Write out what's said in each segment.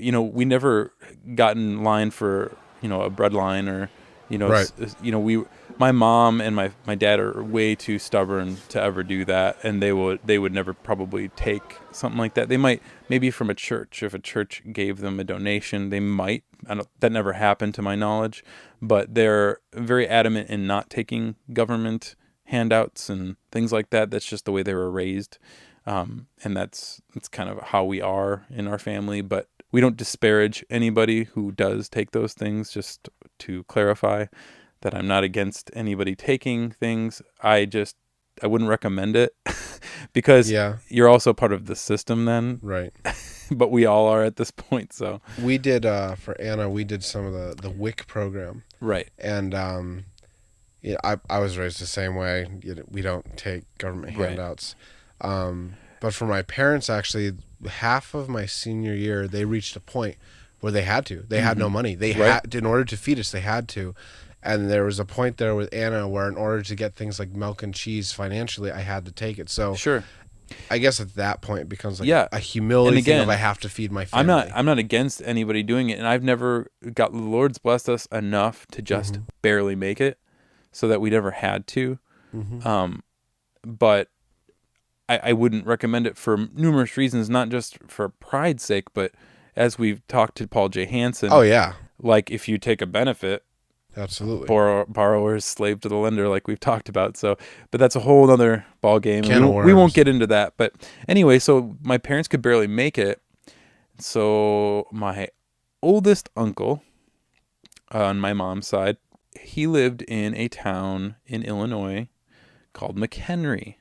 we never got in line for, a bread line or, Right. my mom and my dad are way too stubborn to ever do that. And they would never probably take something like that. They might, maybe from a church, if a church gave them a donation, they might. That never happened to my knowledge, but they're very adamant in not taking government handouts and things like that. That's just the way they were raised. And that's kind of how we are in our family, but we don't disparage anybody who does take those things. Just to clarify that I'm not against anybody taking things. I wouldn't recommend it because Yeah. you're also part of the system then, Right. but we all are at this point. So, We did for Anna. We did some of the WIC program, right. and yeah, I was raised the same way. We don't take government Right. handouts. But for my parents, actually, half of my senior year, they reached a point where they had to. They had no money. They Right. had, in order to feed us, they had to. And there was a point there with Anna where, in order to get things like milk and cheese financially, I had to take it. So Sure. I guess at that point it becomes like Yeah. a humility And thing again, of I have to feed my family. I'm not against anybody doing it, and I've never got, the Lord's blessed us enough to just barely make it, so that we never had to. But I wouldn't recommend it for numerous reasons, not just for pride's sake, but as we've talked to Paul J. Hansen. Oh yeah, Like if you take a benefit, absolutely. borrower's slave to the lender, like we've talked about. So, but that's a whole other ball game. Can of We won't worms. get into that. But anyway, so my parents could barely make it. So my oldest uncle on my mom's side, he lived in a town in Illinois called McHenry.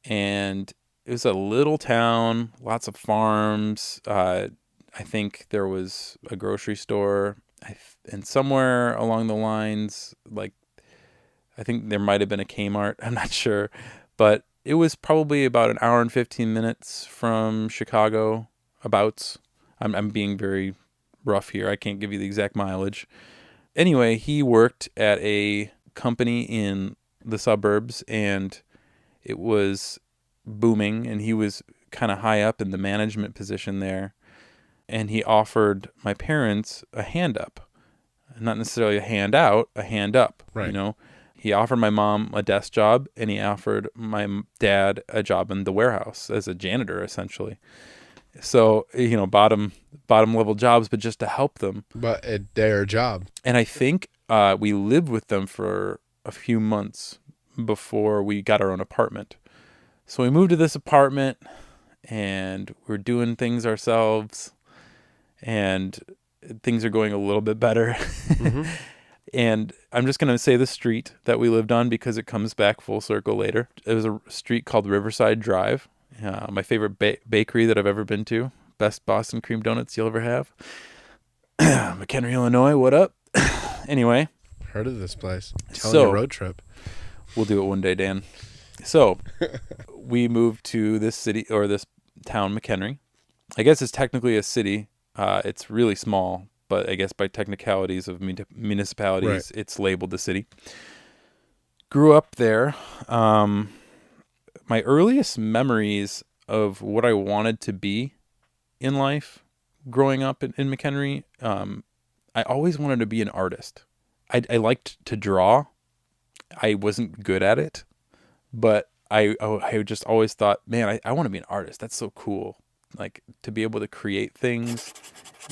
And it was a little town, lots of farms. I think there was a grocery store. And somewhere along the lines, like, I think there might have been a Kmart. I'm not sure. But it was probably about an hour and 15 minutes from Chicago, abouts. I'm being very rough here. I can't give you the exact mileage. Anyway, he worked at a company in the suburbs, and it was booming, and he was kind of high up in the management position there. And he offered my parents a hand up. Not necessarily a hand out, a hand up. Right. He offered my mom a desk job, and he offered my dad a job in the warehouse as a janitor, essentially. So, bottom level jobs, but just to help them. But their job. And I think we lived with them for a few months before we got our own apartment. So we moved to this apartment, and we're doing things ourselves, and things are going a little bit better. And I'm just going to say the street that we lived on because it comes back full circle later. It was a street called Riverside Drive. My favorite bakery that I've ever been to. Best Boston cream donuts you'll ever have. McHenry, Illinois, what up? Anyway. Heard of this place. Telling a road trip. We'll do it one day, Dan. So we moved to this city, or this town, McHenry. I guess it's technically a city. It's really small, but I guess by technicalities of municipalities, Right. It's labeled the city. Grew up there. My earliest memories of what I wanted to be in life growing up in McHenry, I always wanted to be an artist. I liked to draw. I wasn't good at it, but I just always thought, man, I want to be an artist. That's so cool. Like to be able to create things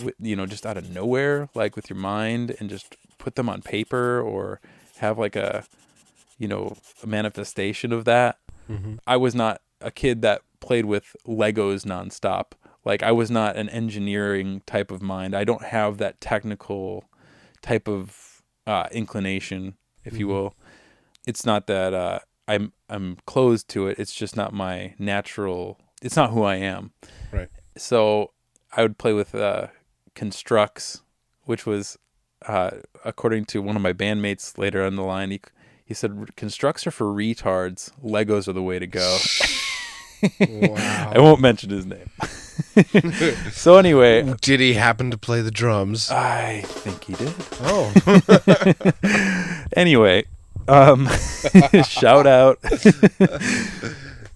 with, just out of nowhere, like with your mind, and just put them on paper, or have like a manifestation of that. I was not a kid that played with Legos nonstop. Like I was not an engineering type of mind. I don't have that technical type of inclination, if you will. It's not that I'm closed to it. It's just not my natural. It's not who I am. Right. So I would play with constructs, which was, according to one of my bandmates later on the line, he said, constructs are for retards. Legos are the way to go. Wow. I won't mention his name. So anyway. Did he happen to play the drums? I think he did. Oh. Anyway, shout out.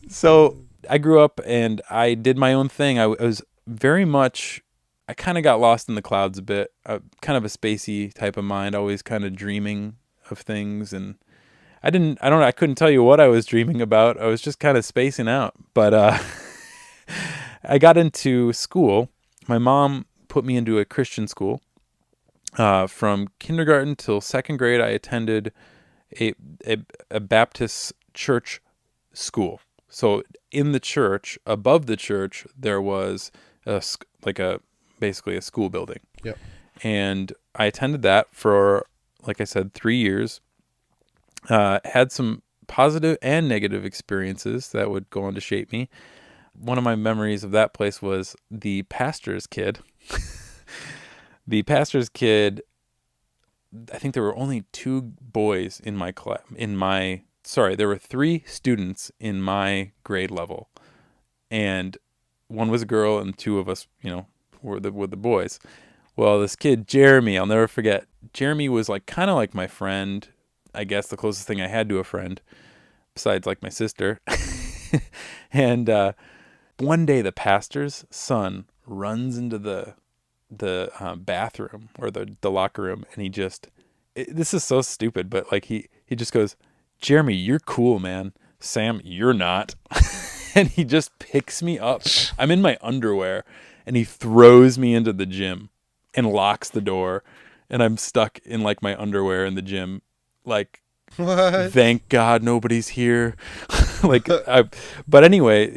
So I grew up and I did my own thing. I was very much, I kind of got lost in the clouds a bit. Kind of a spacey type of mind, always kind of dreaming of things, and I couldn't tell you what I was dreaming about. I was just kind of spacing out. But I got into school. My mom put me into a Christian school. From kindergarten till second grade, I attended a, a, a Baptist church school. So in the church, above the church, there was basically a school building. Yep. And I attended that for, like I said, 3 years. Had some positive and negative experiences that would go on to shape me. One of my memories of that place was the pastor's kid. The pastor's kid, I think there were only 2 boys in my class. There were 3 students in my grade level, and one was a girl, and 2 of us, were the boys. Well, this kid Jeremy, I'll never forget. Jeremy was kind of like my friend. I guess the closest thing I had to a friend, besides like my sister. And one day, the pastor's son runs into the bathroom or the locker room, and this is so stupid, but he just goes, "Jeremy, you're cool, man. Sam, you're not." And he just picks me up. I'm in my underwear, and he throws me into the gym and locks the door, and I'm stuck in my underwear in the gym. What? Thank God nobody's here. But anyway,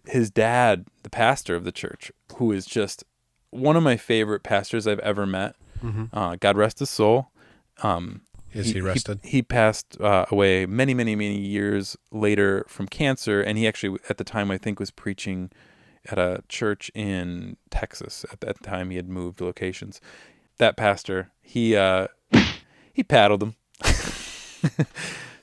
his dad, the pastor of the church, who is just one of my favorite pastors I've ever met. Mm-hmm. God rest his soul. Is he rested? He passed away many, many, many years later from cancer, and he actually, at the time, I think, was preaching at a church in Texas. At that time, he had moved locations. That pastor, he paddled him.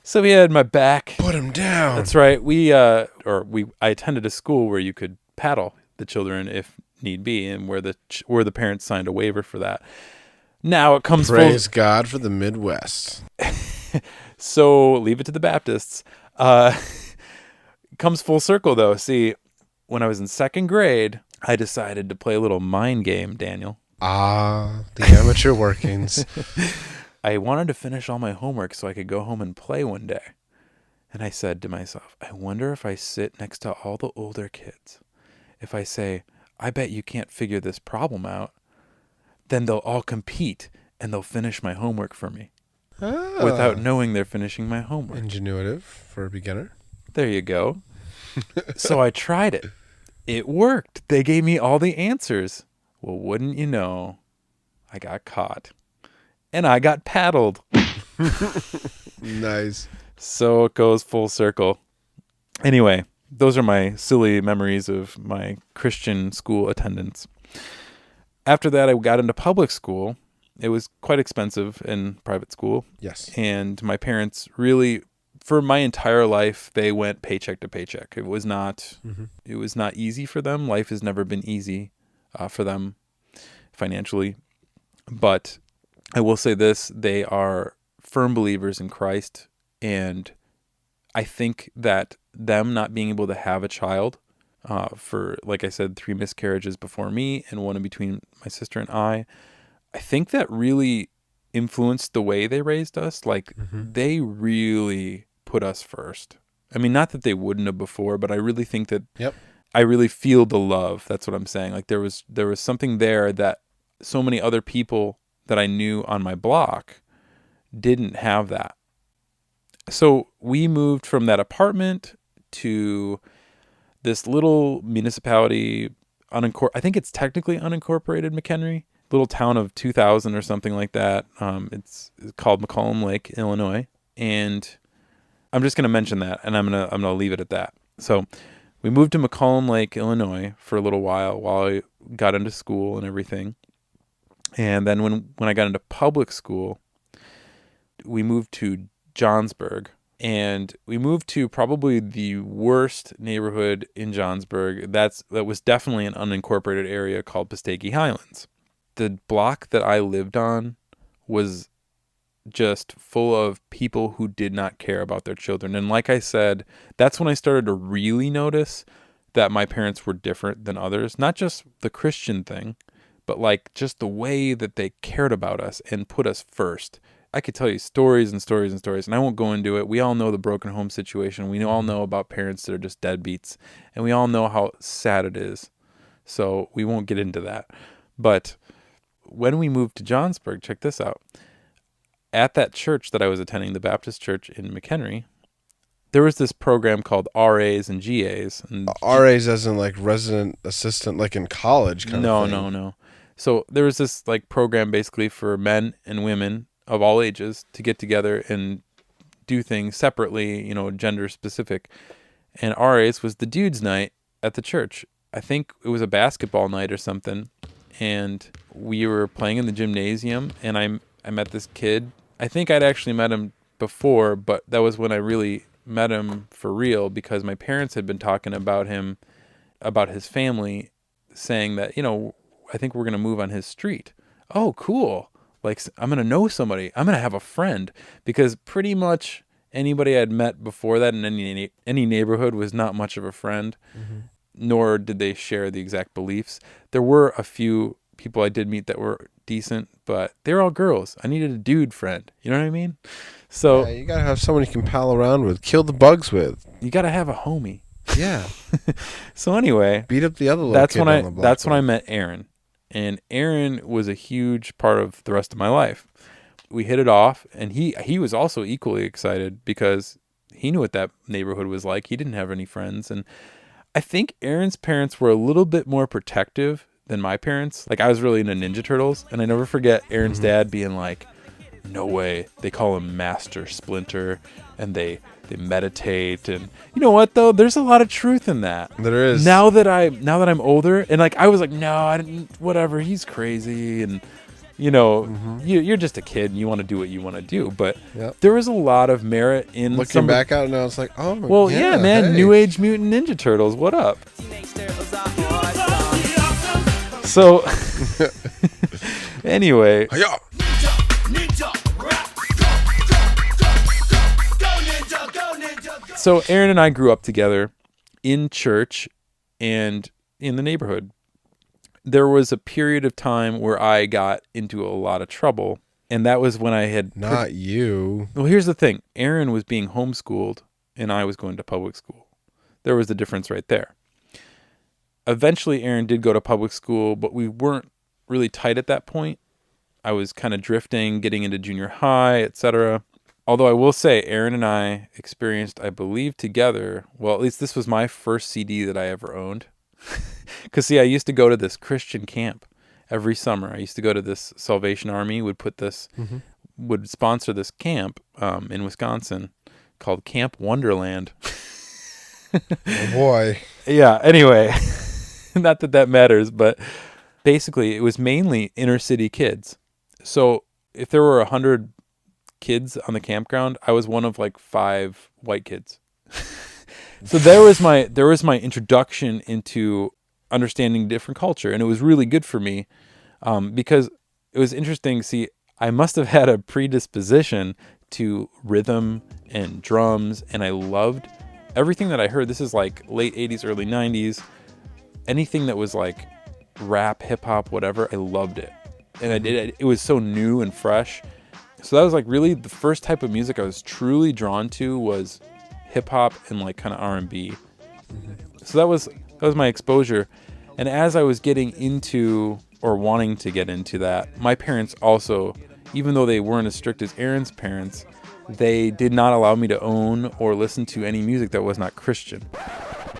So he had my back. Put him down. That's right. I attended a school where you could paddle the children if need be, and where the parents signed a waiver for that. Now it comes Praise God for the Midwest. So leave it to the Baptists. Comes full circle though. See, when I was in second grade, I decided to play a little mind game, Daniel. The amateur workings. I wanted to finish all my homework so I could go home and play one day. And I said to myself, I wonder if I sit next to all the older kids. If I say, I bet you can't figure this problem out, then they'll all compete and they'll finish my homework for me without knowing they're finishing my homework. Ingenuitive for a beginner. There you go. So I tried it. It worked. They gave me all the answers. Well, wouldn't you know, I got caught. And I got paddled. Nice. So it goes full circle. Anyway, those are my silly memories of my Christian school attendance. After that, I got into public school. It was quite expensive in private school. Yes. And my parents really, for my entire life, they went paycheck to paycheck. It was not easy for them. Life has never been easy for them financially. But I will say this, they are firm believers in Christ. And I think that them not being able to have a child for, like I said, 3 miscarriages before me and 1 in between my sister and I think that really influenced the way they raised us. They really put us first. I mean, not that they wouldn't have before, but I really think that I really feel the love. That's what I'm saying. There was something there that so many other people that I knew on my block didn't have that. So we moved from that apartment to this little municipality, I think it's technically unincorporated McHenry, little town of 2,000 or something like that. It's called McCollum Lake, Illinois, and I'm just going to mention that, and I'm gonna leave it at that. So we moved to McCollum Lake, Illinois, for a little while I got into school and everything, and then when I got into public school, we moved to Johnsburg. And we moved to probably the worst neighborhood in Johnsburg. That was definitely an unincorporated area called Pistachey Highlands. The block that I lived on was just full of people who did not care about their children. And like I said, that's when I started to really notice that my parents were different than others. Not just the Christian thing, but like just the way that they cared about us and put us first. I could tell you stories and stories and stories, and I won't go into it. We all know the broken home situation. We all know about parents that are just deadbeats, and we all know how sad it is. So we won't get into that. But when we moved to Johnsburg, check this out. At that church that I was attending, the Baptist church in McHenry, there was this program called RAs and GAs. And RAs as in like resident assistant, like in college kind of thing. No. So there was this like program basically for men and women of all ages to get together and do things separately, you know, gender specific. And RAs was the dudes' night at the church. I think it was a basketball night or something. And we were playing in the gymnasium, and I met this kid. I think I'd actually met him before, but that was when I really met him for real, because my parents had been talking about him, about his family, saying that, you know, I think we're going to move on his street. Oh, cool. Like, I'm going to know somebody. I'm going to have a friend, because pretty much anybody I'd met before that in any neighborhood was not much of a friend, nor did they share the exact beliefs. There were a few people I did meet that were decent, but they're all girls. I needed a dude friend. You know what I mean? So yeah, you gotta have someone you can pal around with, kill the bugs with. You got to have a homie. Yeah. So anyway, Beat up the other little that's kid when on the block that's when I with. met Aaron, and Aaron was a huge part of the rest of my life. We hit it off, and he was also equally excited because he knew what that neighborhood was like. He didn't have any friends, and I think Aaron's parents were a little bit more protective than my parents. Like, I was really into Ninja Turtles, and I never forget Aaron's dad being like, no way, they call him Master Splinter, and they meditate, and you know what though, there's a lot of truth in that. There is. Now that I'm older, and like I was like, no, I didn't, whatever, he's crazy, and you know, you're just a kid and you want to do what you want to do, but there was a lot of merit in Looking back out now, it's like, oh, well, yeah, man, hey. New Age Mutant Ninja Turtles, what up? So, anyway, Hi-ya. so Aaron and I grew up together in church and in the neighborhood. There was a period of time where I got into a lot of trouble, and that was when I had... Not you. Well, here's the thing. Aaron was being homeschooled, and I was going to public school. There was the difference right there. Eventually, Aaron did go to public school, but we weren't really tight at that point. I was kind of drifting, getting into junior high, etc. Although I will say, Aaron and I experienced, I believe, together, well, at least this was my first CD that I ever owned. Because, see, I used to go to this Christian camp every summer. I used to go to this Salvation Army, would sponsor this camp in Wisconsin called Camp Wonderland. Oh, boy. Yeah, anyway, not that matters, but basically it was mainly inner city kids. So if there were 100 kids on the campground, I was one of like 5 white kids. So there was my introduction into understanding different culture, and it was really good for me because it was interesting. See, I must have had a predisposition to rhythm and drums, and I loved everything that I heard. This is like late 80s, early 90s. Anything that was like rap, hip hop, whatever, I loved it. And it was so new and fresh. So that was like really the first type of music I was truly drawn to was hip hop and like kind of R&B. So that was my exposure. And as I was getting into or wanting to get into that, my parents also, even though they weren't as strict as Aaron's parents, they did not allow me to own or listen to any music that was not Christian.